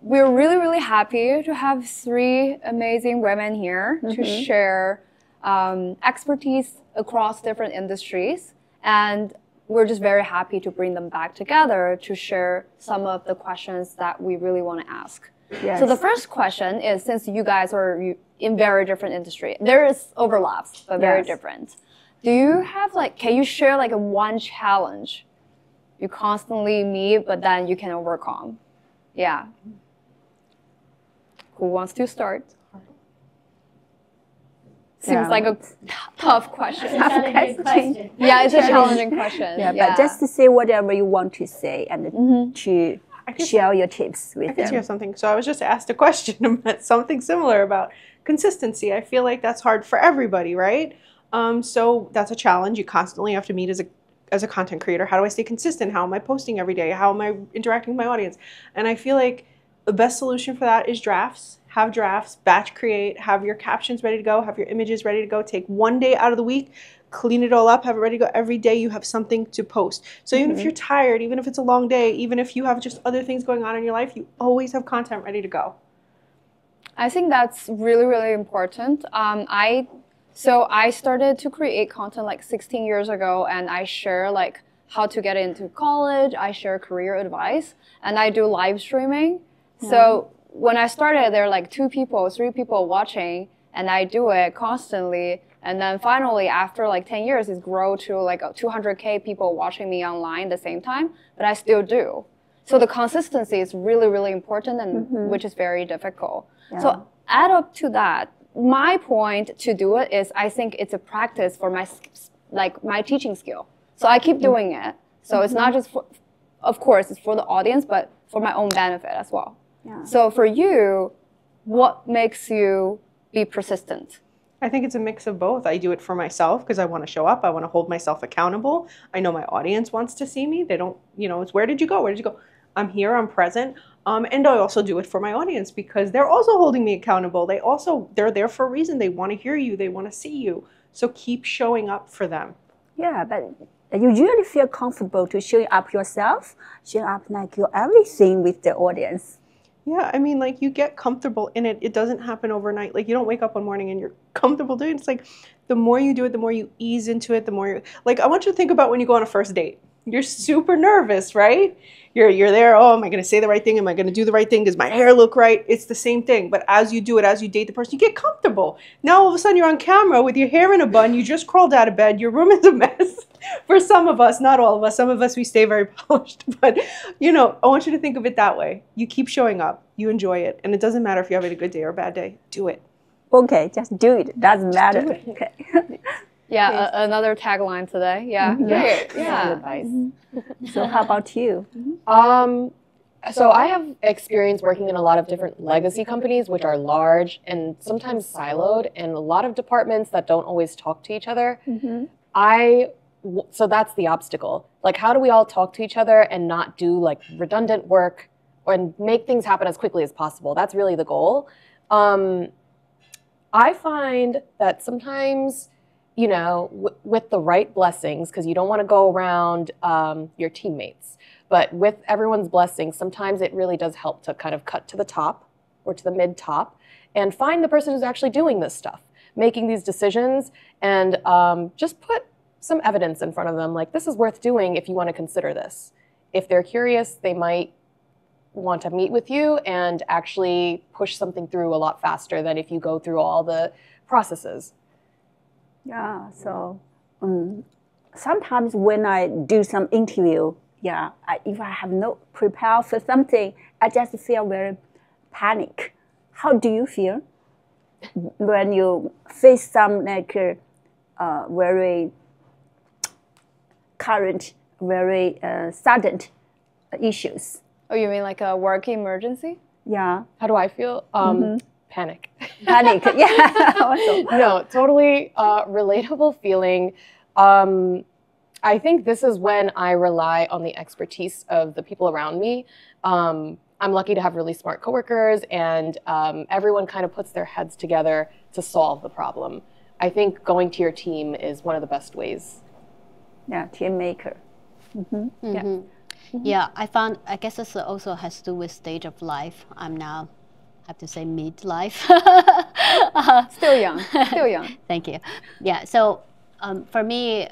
we're really, really happy to have 3 amazing women here to share expertise across different industries. And we're just very happy to bring them back together to share some of the questions that we really want to ask. Yes. So the first question is, since you guys are in very different industry, there is overlaps, but very different. Do you have can you share a one challenge you constantly meet, but then you can overcome? Yeah. Who wants to start? Seems like a tough question. Yeah, it's a challenging question. Yeah, but just to say whatever you want to say and to share your tips with them. I could share something. So I was just asked a question about something similar about consistency. I feel like that's hard for everybody, right? So that's a challenge. You constantly have to meet as a content creator. How do I stay consistent? How am I posting every day? How am I interacting with my audience? And I feel like the best solution for that is drafts. Have drafts, batch create, have your captions ready to go, have your images ready to go. Take one day out of the week, clean it all up, have it ready to go. Every day you have something to post. So even if you're tired, even if it's a long day, even if you have just other things going on in your life, you always have content ready to go. I think that's really, really important. So I started to create content 16 years ago, and I share how to get into college. I share career advice, and I do live streaming. So when I started, there were 2 people, 3 people watching, and I do it constantly. And then finally, after 10 years, it's grown to 200K people watching me online at the same time, but I still do. So the consistency is really, really important, and which is very difficult. Yeah. So add up to that, my point to do it is I think it's a practice for my teaching skill. So I keep doing it. So it's not just of course, it's for the audience, but for my own benefit as well. Yeah. So for you, what makes you be persistent? I think it's a mix of both. I do it for myself because I want to show up. I want to hold myself accountable. I know my audience wants to see me. They don't, it's where did you go? Where did you go? I'm here, I'm present. And I also do it for my audience because they're also holding me accountable. They're there for a reason. They want to hear you. They want to see you. So keep showing up for them. Yeah, but you usually feel comfortable to showing up yourself, showing up you're everything with the audience. Yeah, I mean, you get comfortable in it. It doesn't happen overnight. You don't wake up one morning and you're comfortable doing it. It's the more you do it, the more you ease into it, the more you're... I want you to think about when you go on a first date. You're super nervous, right? You're there, oh, am I going to say the right thing? Am I going to do the right thing? Does my hair look right? It's the same thing. But as you do it, as you date the person, you get comfortable. Now, all of a sudden, you're on camera with your hair in a bun. You just crawled out of bed. Your room is a mess. For some of us, not all of us. Some of us, we stay very polished. But, I want you to think of it that way. You keep showing up. You enjoy it. And it doesn't matter if you're having a good day or a bad day. Do it. Okay, just do it. Doesn't matter. Do it. Okay. Yeah, another tagline today. Yeah, great. Yeah. Advice. So how about you? So I have experience working in a lot of different legacy companies, which are large and sometimes siloed, and a lot of departments that don't always talk to each other. So that's the obstacle. How do we all talk to each other and not do redundant work and make things happen as quickly as possible? That's really the goal. I find that sometimes, with the right blessings, because you don't want to go around your teammates, but with everyone's blessings, sometimes it really does help to kind of cut to the top or to the mid-top and find the person who's actually doing this stuff, making these decisions, and just put some evidence in front of them, this is worth doing if you want to consider this. If they're curious, they might want to meet with you and actually push something through a lot faster than if you go through all the processes. Yeah, so sometimes when I do some interview, if I have not prepared for something, I just feel very panic. How do you feel when you face some very current, very sudden issues? Oh, you mean a work emergency? Yeah. How do I feel? Panic. Panic, yeah. No, totally relatable feeling. I think this is when I rely on the expertise of the people around me. I'm lucky to have really smart coworkers, and everyone kind of puts their heads together to solve the problem. I think going to your team is one of the best ways. Yeah, team maker. Yeah. Yeah, I guess this also has to do with stage of life. I'm now, I have to say, midlife. Still young, still young. Thank you. Yeah, so for me,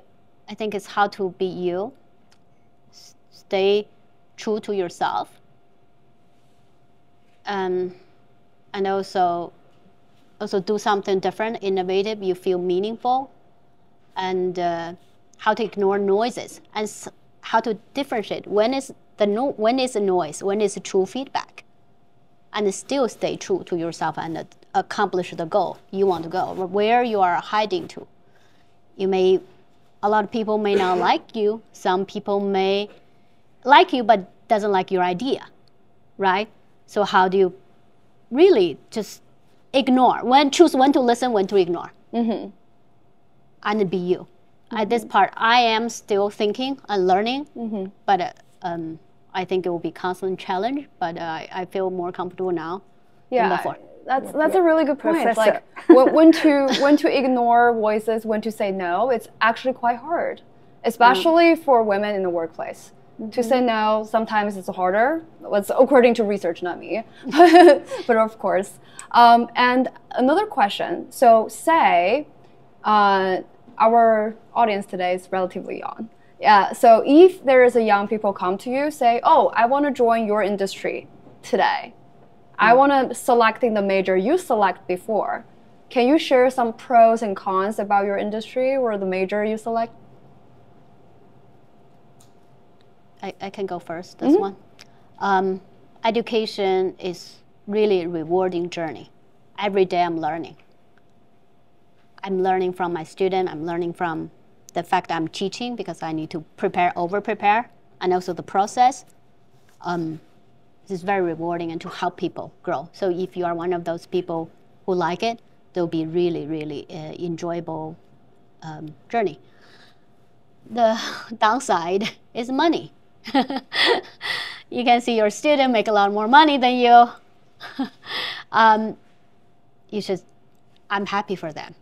I think it's how to be you, stay true to yourself, and also do something different, innovative, you feel meaningful, and how to ignore noises, and how to differentiate when is a noise, when is true feedback, and still stay true to yourself and accomplish the goal you want to go, where you are hiding to. A lot of people may not like you, some people may like you but doesn't like your idea, right? So how do you really just ignore, choose when to listen, when to ignore, and be you. At this part, I am still thinking and learning, but I think it will be constant challenge, but I feel more comfortable now than before. That's a really good point. Professor. Like when to ignore voices, when to say no, it's actually quite hard, especially for women in the workplace. To say no, sometimes it's harder. It's according to research, not me, but of course. And another question. So say our audience today is relatively young. Yeah. So if there is a young people come to you, say, "Oh, I want to join your industry today. I want to selecting the major you select before. Can you share some pros and cons about your industry or the major you select?" I can go first, this one. Education is really a rewarding journey. Every day I'm learning. I'm learning from my student, I'm learning from the fact I'm teaching because I need to over-prepare, and also the process. This is very rewarding and to help people grow. So if you are one of those people who like it, there'll be really, really enjoyable journey. The downside is money. You can see your student make a lot more money than you. I'm happy for them.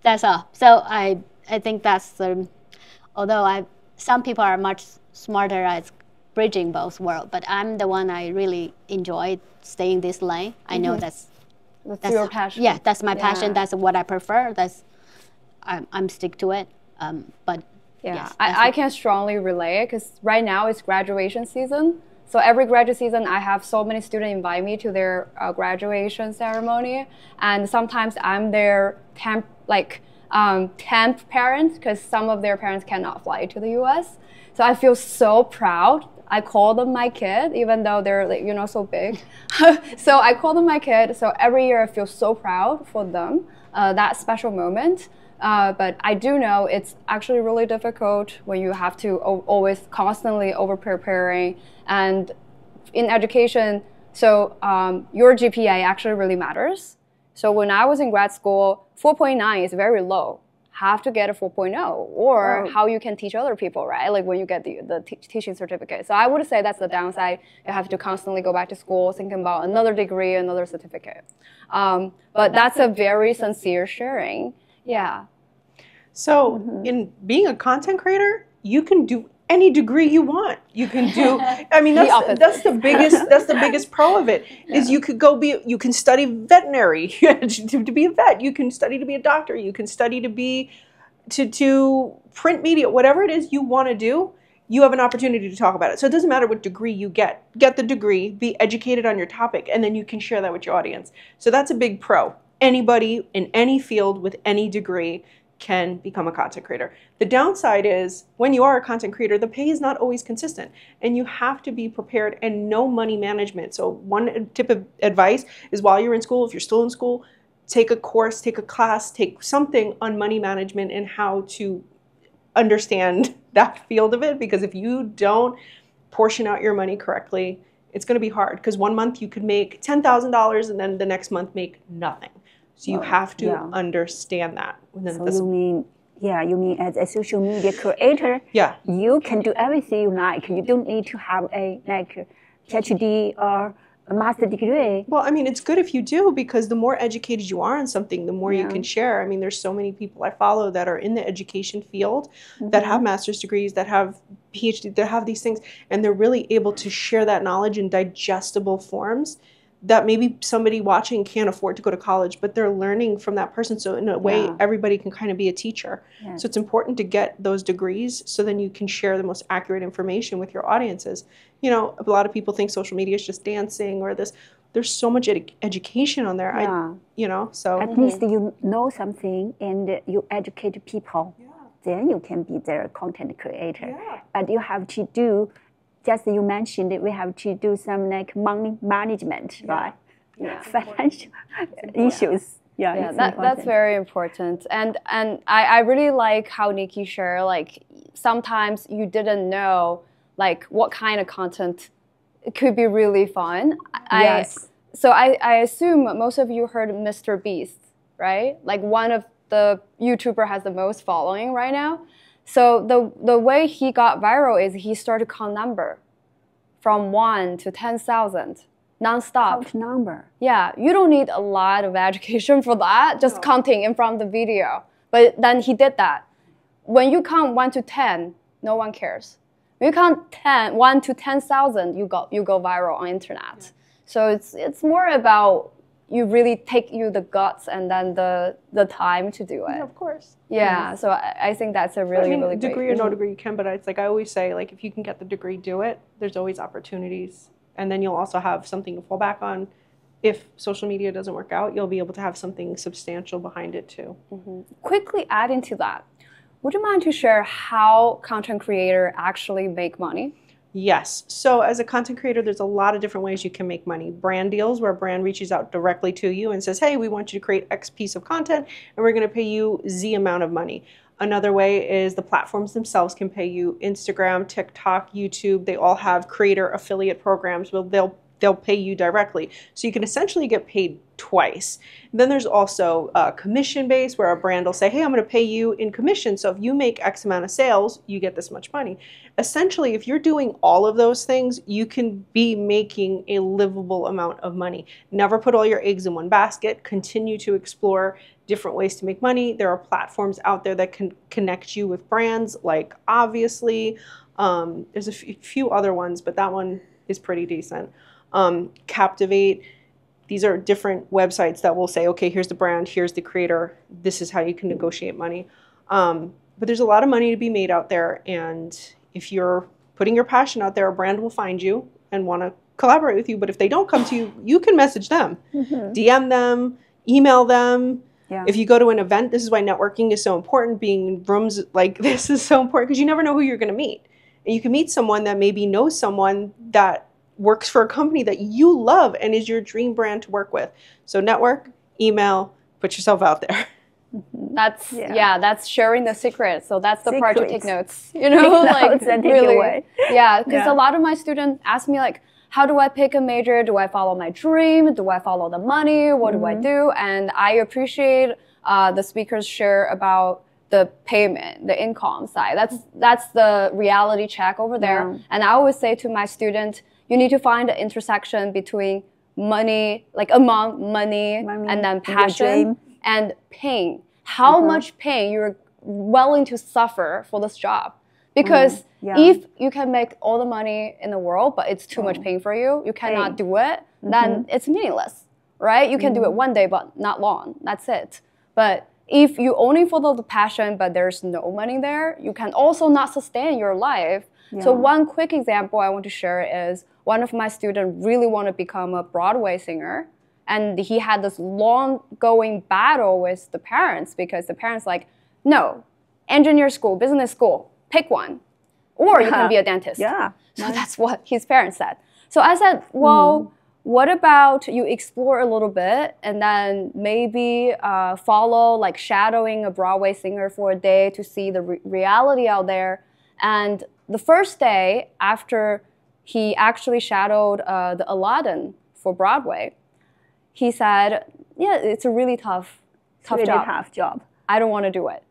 That's all. So I think that's although some people are much smarter at bridging both worlds, but I'm the one I really enjoy staying this lane. I know that's your passion. Yeah, that's my passion. That's what I prefer. I'm stick to it. But yeah, yes, I can strongly relate because right now it's graduation season. So every graduate season, I have so many students invite me to their graduation ceremony, and sometimes I'm their temp parent because some of their parents cannot fly to the U.S. So I feel so proud. I call them my kid, even though they're so big. So I call them my kid. So every year I feel so proud for them, that special moment. But I do know it's actually really difficult when you have to always constantly over-preparing. And in education, so your GPA actually really matters. So when I was in grad school, 4.9 is very low. Have to get a 4.0, or how you can teach other people, right? Like when you get the teaching certificate. So I would say that's the downside. You have to constantly go back to school, thinking about another degree, another certificate. But that's a very sincere sharing. Yeah. So in being a content creator, you can do any degree you want. You can do, I mean, that's the biggest pro of it, is you can study veterinary to be a vet. You can study to be a doctor. You can study to print media, whatever it is you want to do, you have an opportunity to talk about it. So it doesn't matter what degree you get. Get the degree, be educated on your topic, and then you can share that with your audience. So that's a big pro. Anybody in any field with any degree can become a content creator. The downside is when you are a content creator, the pay is not always consistent, and you have to be prepared and know money management. So one tip of advice is while you're in school, if you're still in school, take a course, take a class, take something on money management and how to understand that field of it, because if you don't portion out your money correctly, it's going to be hard, because one month you could make $10,000 and then the next month make nothing. So you have to understand that. So you mean as a social media creator, you can do everything you like. You don't need to have a PhD or a master's degree. Well, I mean, it's good if you do, because the more educated you are on something, the more you can share. I mean, there's so many people I follow that are in the education field that have master's degrees, that have PhD, that have these things, and they're really able to share that knowledge in digestible forms that maybe somebody watching can't afford to go to college, but they're learning from that person. So in a way, everybody can kind of be a teacher. So it's important to get those degrees so then you can share the most accurate information with your audiences. You know, a lot of people think social media is just dancing or this. There's so much education on there. You know, so. At least you know something and you educate people. Then you can be their content creator. But you have to do, just you mentioned it, we have to do some like money management, right? Financial issues. That's very important. And I really like how Nikki shared, like, sometimes you didn't know like what kind of content could be really fun. So I assume most of you heard Mr. Beast, right? Like one of the YouTuber has the most following right now. So the way he got viral is he started count number from 1 to 10,000 nonstop. Count number. Yeah, you don't need a lot of education for that, just counting in front of the video. But then he did that. When you count 1 to 10, no one cares. When you count 1 to 10,000, you go viral on internet. So it's more about you really take you the guts and then the time to do it. Yeah, of course. Yeah, so I think that's a really, really great. Degree or no degree, you can, but it's like I always say, like if you can get the degree, do it. There's always opportunities. And then you'll also have something to fall back on. If social media doesn't work out, you'll be able to have something substantial behind it too. Quickly adding to that, would you mind to share how content creators actually make money? Yes. So as a content creator, there's a lot of different ways you can make money. Brand deals, where a brand reaches out directly to you and says, hey, we want you to create X piece of content and we're going to pay you Z amount of money. Another way is the platforms themselves can pay you. Instagram, TikTok, YouTube, they all have creator affiliate programs where they'll pay you directly. So you can essentially get paid twice. And then there's also commission-based, where a brand will say, hey, I'm going to pay you in commission. So if you make X amount of sales, you get this much money. Essentially, if you're doing all of those things, you can be making a livable amount of money. Never put all your eggs in one basket. Continue to explore different ways to make money. There are platforms out there that can connect you with brands, like Obviously. There's a few other ones, but that one is pretty decent. Captivate. These are different websites that will say, okay, here's the brand, here's the creator, this is how you can negotiate money. But there's a lot of money to be made out there, and if you're putting your passion out there, a brand will find you and want to collaborate with you. But if they don't come to you, you can message them, DM them, email them. If you go to an event, this is why networking is so important. Being in rooms like this is so important, because you never know who you're going to meet. And you can meet someone that maybe knows someone that works for a company that you love and is your dream brand to work with. So network, email, put yourself out there. That's that's sharing the secret. So that's the part to take notes. You know, like really. Yeah, because a lot of my students ask me like, how do I pick a major? Do I follow my dream? Do I follow the money? What do I do? And I appreciate the speakers share about the payment, the income side. That's the reality check over there. And I always say to my students, you need to find the intersection between money, like among money and then passion and pain. How much pain you're willing to suffer for this job. Because if you can make all the money in the world, but it's too much pain for you, you cannot do it, then it's meaningless, right? You can do it one day, but not long. That's it. But if you only follow the passion, but there's no money there, you can also not sustain your life. So one quick example I want to share is one of my students really want to become a Broadway singer. And he had this long-going battle with the parents, because the parents like, no, engineer school, business school, pick one. Or you can be a dentist. So that's what his parents said. So I said, well, what about you explore a little bit and then maybe follow, like shadowing a Broadway singer for a day to see the reality out there. And the first day after he actually shadowed the Aladdin for Broadway, he said, yeah, it's a really tough job. Tough job. I don't want to do it.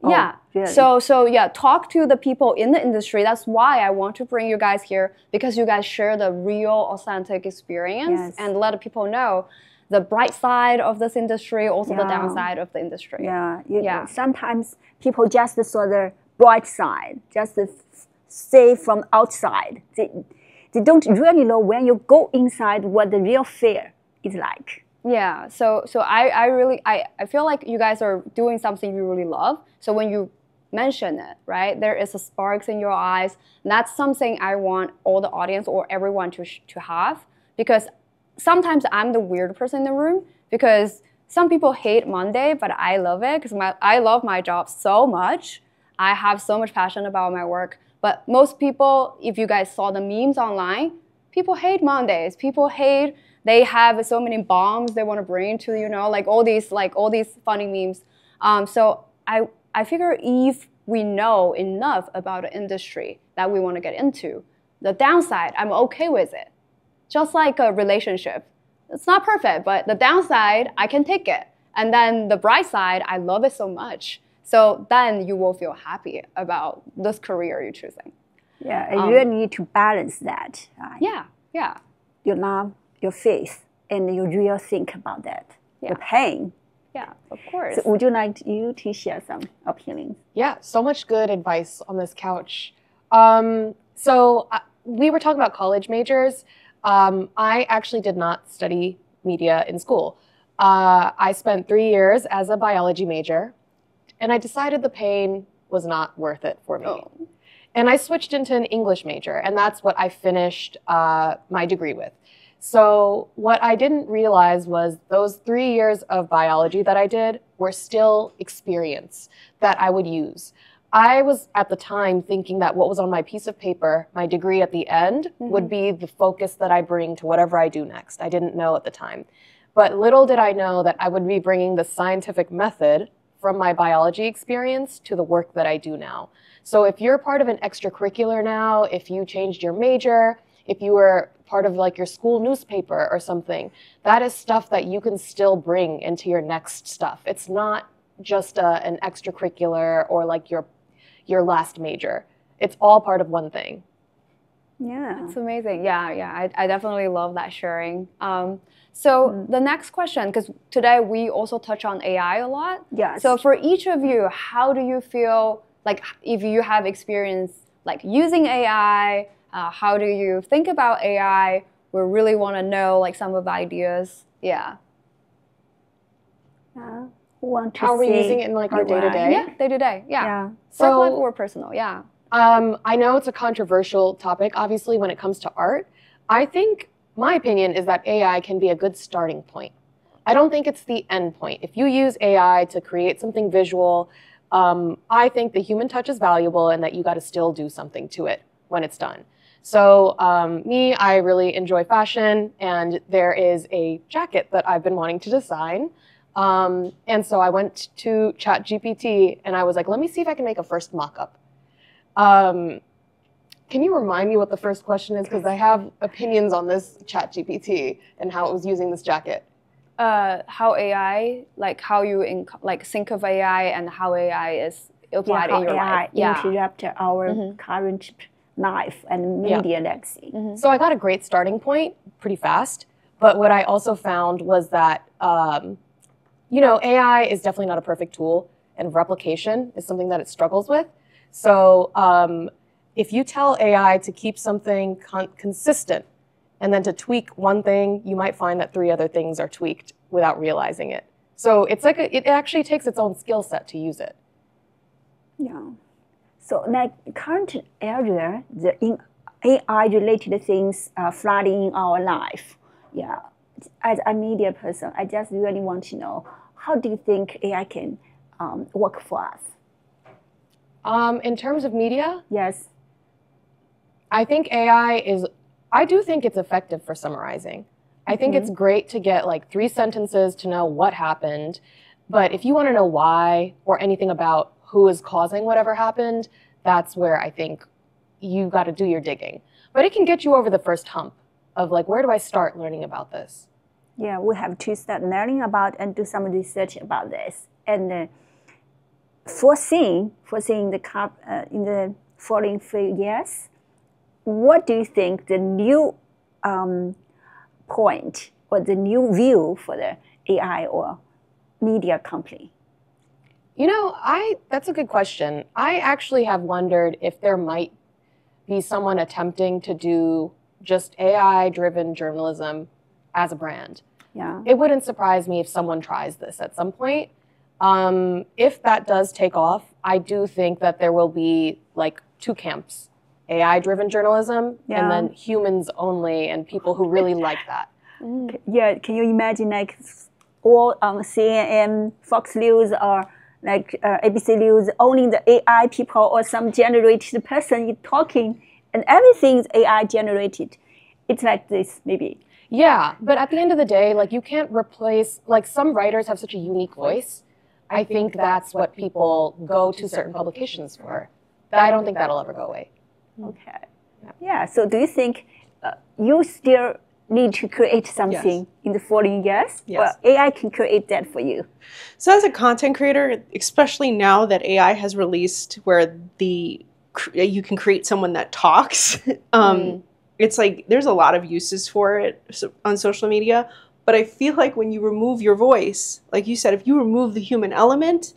Yeah. Really? So yeah, talk to the people in the industry. That's why I want to bring you guys here, because you guys share the real, authentic experience Yes. and let people know the bright side of this industry, also the Yeah. downside of the industry. Yeah. Yeah. Sometimes people just saw the bright side, just say from outside. They don't really know when you go inside what the real fear is like. Yeah, so I really feel like you guys are doing something you really love. So when you mention it, right, there is a sparks in your eyes. And that's something I want all the audience or everyone to have, because sometimes I'm the weird person in the room, because some people hate Monday, but I love it because I love my job so much. I have so much passion about my work. But most people, if you guys saw the memes online, people hate Mondays. People hate. They have so many bombs they want to bring to, like all these funny memes. So I figure if we know enough about the industry that we want to get into, the downside, I'm okay with it. Just like a relationship. It's not perfect, but the downside, I can take it. And then the bright side, I love it so much. So then you will feel happy about this career you're choosing. Yeah, and you really need to balance that. Yeah. Your love, your faith, and you really think about that. Yeah. The pain. Yeah, of course. So would you like you to share some opinions? Yeah, so much good advice on this couch. We were talking about college majors. I actually did not study media in school. I spent 3 years as a biology major, and I decided the pain was not worth it for me. Oh. And I switched into an English major, and that's what I finished my degree with. So what I didn't realize was those 3 years of biology that I did were still experience that I would use. I was at the time thinking that what was on my piece of paper, my degree at the end, would be the focus that I bring to whatever I do next. I didn't know at the time. But little did I know that I would be bringing the scientific method from my biology experience to the work that I do now. So if you're part of an extracurricular now, if you changed your major, if you were part of like your school newspaper or something, that is stuff that you can still bring into your next stuff. It's not just an extracurricular or like your last major. It's all part of one thing. Yeah. It's amazing. Yeah. I definitely love that sharing. So the next question, because today we also touch on AI a lot. Yes. So for each of you, how do you feel, like if you have experience like using AI, how do you think about AI? We really want to know like some of the ideas. Yeah. How are we using it in like your day-to-day? Yeah, day-to-day. Yeah. So, work life or personal, yeah. I know it's a controversial topic, obviously, when it comes to art. I think my opinion is that AI can be a good starting point. I don't think it's the end point. If you use AI to create something visual, I think the human touch is valuable and that you got to still do something to it when it's done. So I really enjoy fashion, and there is a jacket that I've been wanting to design. And so I went to ChatGPT and I was like, let me see if I can make a first mock-up. Can you remind me what the first question is? Because I have opinions on this ChatGPT and how it was using this jacket. How AI, like how you think of AI and how AI is applied in your life. Yeah, interrupt our current life and media legacy. So I got a great starting point pretty fast. But what I also found was that, AI is definitely not a perfect tool, and replication is something that it struggles with. So if you tell AI to keep something consistent and then to tweak one thing, you might find that 3 other things are tweaked without realizing it. So it's like it actually takes its own skill set to use it. Yeah. So like current area, in AI-related things flooding in our life. Yeah. As a media person, I just really want to know, how do you think AI can work for us? In terms of media? Yes. I think I do think it's effective for summarizing. I think it's great to get like 3 sentences to know what happened. But if you want to know why or anything about who is causing whatever happened, that's where I think you got to do your digging. But it can get you over the first hump of like, where do I start learning about this? Yeah, we have to start learning about and do some research about this. And foreseeing in the following few years, what do you think the new point or the new view for the AI or media company? You know, that's a good question. I actually have wondered if there might be someone attempting to do just AI-driven journalism as a brand. Yeah. It wouldn't surprise me if someone tries this at some point. If that does take off, I do think that there will be like two camps: AI-driven journalism and then humans only, and people who really like that. Yeah, can you imagine like all on CNN, Fox News, or like ABC News owning the AI people or some generated person talking, and everything is AI generated? It's like this, maybe. Yeah, but at the end of the day, like you can't replace, like some writers have such a unique voice. I think that's what people go to certain publications for. I don't think that'll ever go away. Okay. Yeah, so do you think you still need to create something in the following years? Yes. Or AI can create that for you? So as a content creator, especially now that AI has released where you can create someone that talks, it's like there's a lot of uses for it on social media. But I feel like when you remove your voice, like you said, if you remove the human element,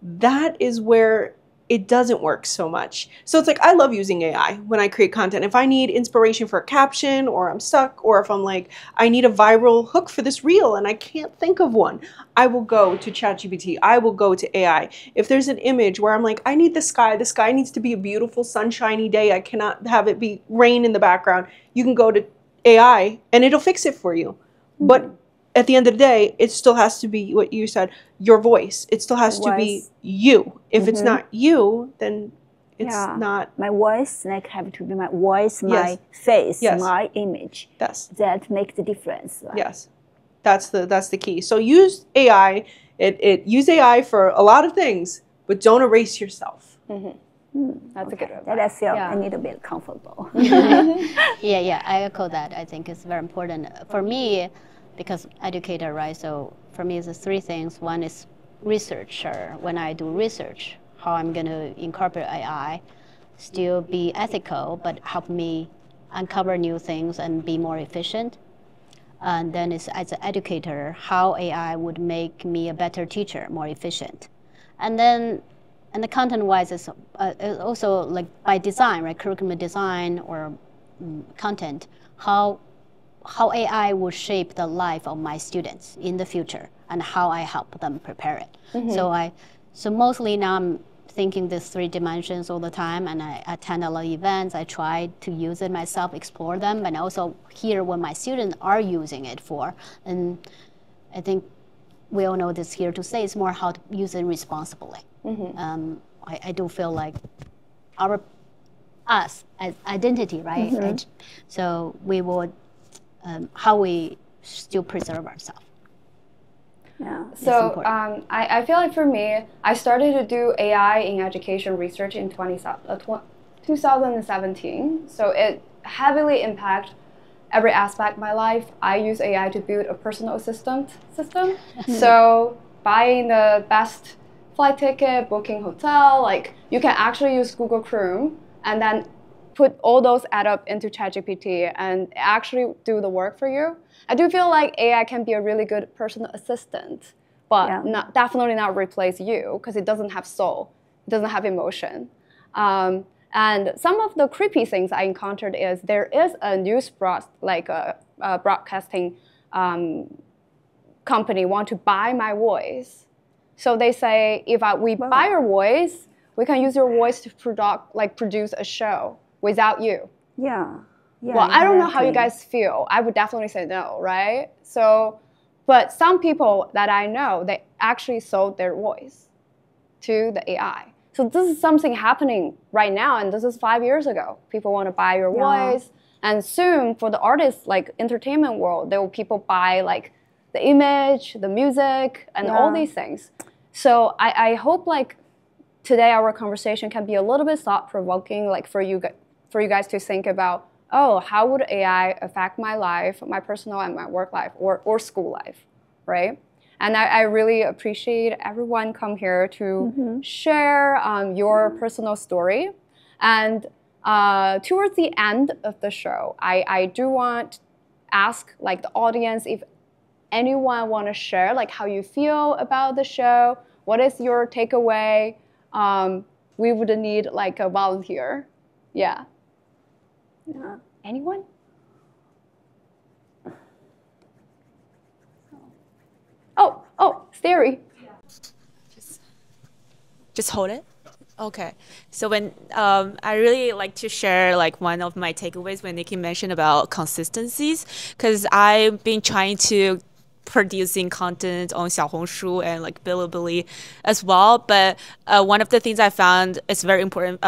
that is where it doesn't work so much. So it's like, I love using AI when I create content. If I need inspiration for a caption, or I'm stuck, or if I'm like, I need a viral hook for this reel and I can't think of one, I will go to ChatGPT. I will go to AI. If there's an image where I'm like, I need the sky needs to be a beautiful sunshiny day, I cannot have it be rain in the background, you can go to AI and it'll fix it for you. But at the end of the day, it still has to be what you said, your voice. It still has to be you. If it's not you, then it's not. My voice, like, have to be my voice, my face, my image. Yes. That make the difference. Right? Yes. That's the key. So use AI. Use AI for a lot of things, but don't erase yourself. That's a good one. That I feel a little bit comfortable. Yeah, I echo that. I think it's very important. For me, because educator, right? So for me, it's three things. One is researcher. When I do research, how I'm going to incorporate AI, still be ethical, but help me uncover new things and be more efficient. And then it's as an educator, how AI would make me a better teacher, more efficient. And then, and the content-wise is also like by design, right? Curriculum design or content, how AI will shape the life of my students in the future and how I help them prepare it. So mostly now I'm thinking these three dimensions all the time, and I attend a lot of events. I try to use it myself, explore them, and also hear what my students are using it for. And I think we all know this here to say it's more how to use it responsibly. I do feel like us as identity, right? So we would how we still preserve ourselves. Yeah. So I feel like for me, I started to do AI in education research in 2017. So it heavily impacted every aspect of my life. I use AI to build a personal assistant system. So buying the best flight ticket, booking hotel, like you can actually use Google Chrome and then put all those add up into ChatGPT and actually do the work for you. I do feel like AI can be a really good personal assistant, but definitely not replace you because it doesn't have soul, it doesn't have emotion. And some of the creepy things I encountered is there is a news broadcasting company want to buy my voice. So they say if we buy your voice, we can use your voice to produce a show without you. Yeah. Well, I don't know how you guys feel. I would definitely say no, right? So, but some people that I know, they actually sold their voice to the AI. So this is something happening right now, and this is 5 years ago. People want to buy your voice, and soon for the artists, like entertainment world, there will people buy like the image, the music, and all these things. So I hope like today our conversation can be a little bit thought-provoking, like for you guys to think about, oh, how would AI affect my life, my personal and my work life, or school life, right? And I really appreciate everyone come here to share your personal story. And towards the end of the show, I do want to ask like the audience if anyone want to share like how you feel about the show. What is your takeaway? We would need like a volunteer. Yeah. Anyone? Oh, Siri. Just hold it. Okay. So when I really like to share like one of my takeaways when Nikki mentioned about consistencies, because I've been trying to producing content on Xiaohongshu and like Bilibili as well. But one of the things I found is very important,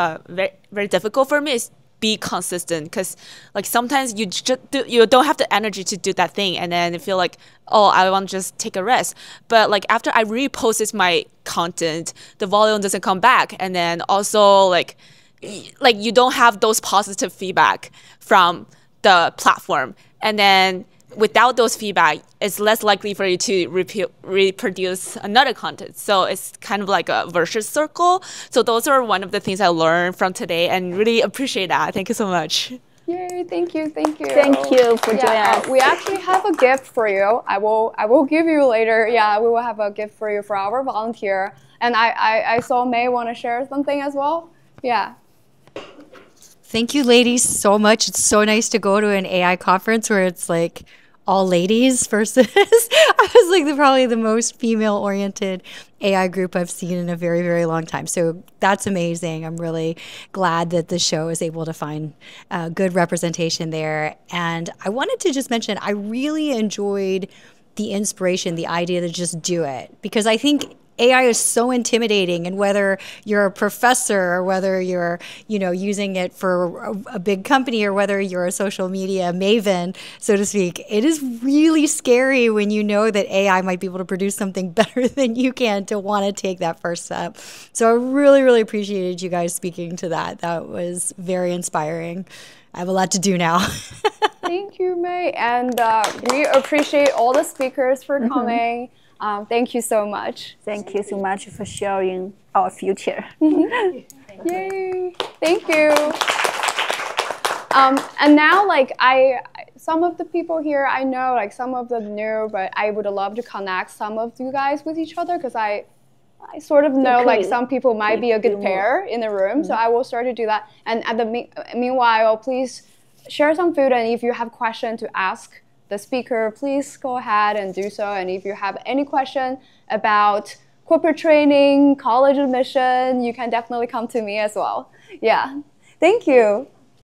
very difficult for me is be consistent, because like sometimes you don't have the energy to do that thing, and then you feel like, oh, I want to just take a rest. But like after I reposted my content, the volume doesn't come back, and then also like you don't have those positive feedback from the platform, and then without those feedback, it's less likely for you to reproduce another content. So it's kind of like a virtuous circle. So those are one of the things I learned from today, and really appreciate that. Thank you so much. Yay, thank you. Thank you for joining us. We actually have a gift for you. I will give you later. Yeah, we will have a gift for you for our volunteer. And I saw May want to share something as well. Yeah. Thank you, ladies, so much. It's so nice to go to an AI conference where it's like all ladies versus I was like probably the most female-oriented AI group I've seen in a very, very long time. So that's amazing. I'm really glad that the show is able to find good representation there. And I wanted to just mention, I really enjoyed the inspiration, the idea to just do it, because I think AI is so intimidating, and whether you're a professor or whether you're, using it for a big company or whether you're a social media maven, so to speak, it is really scary when you know that AI might be able to produce something better than you can, to want to take that first step. So I really, really appreciated you guys speaking to that. That was very inspiring. I have a lot to do now. Thank you, May. And we appreciate all the speakers for coming. Thank you so much. Thank you so much for sharing our future. Yay! Thank you. And now, like some of the people here, I know, like some of them new, but I would love to connect some of you guys with each other, because I sort of know like some people might be a good pair in the room. So I will start to do that. And at the meanwhile, please share some food, and if you have questions to ask the speaker, please go ahead and do so. And if you have any question about corporate training, college admission, you can definitely come to me as well. Yeah, thank you.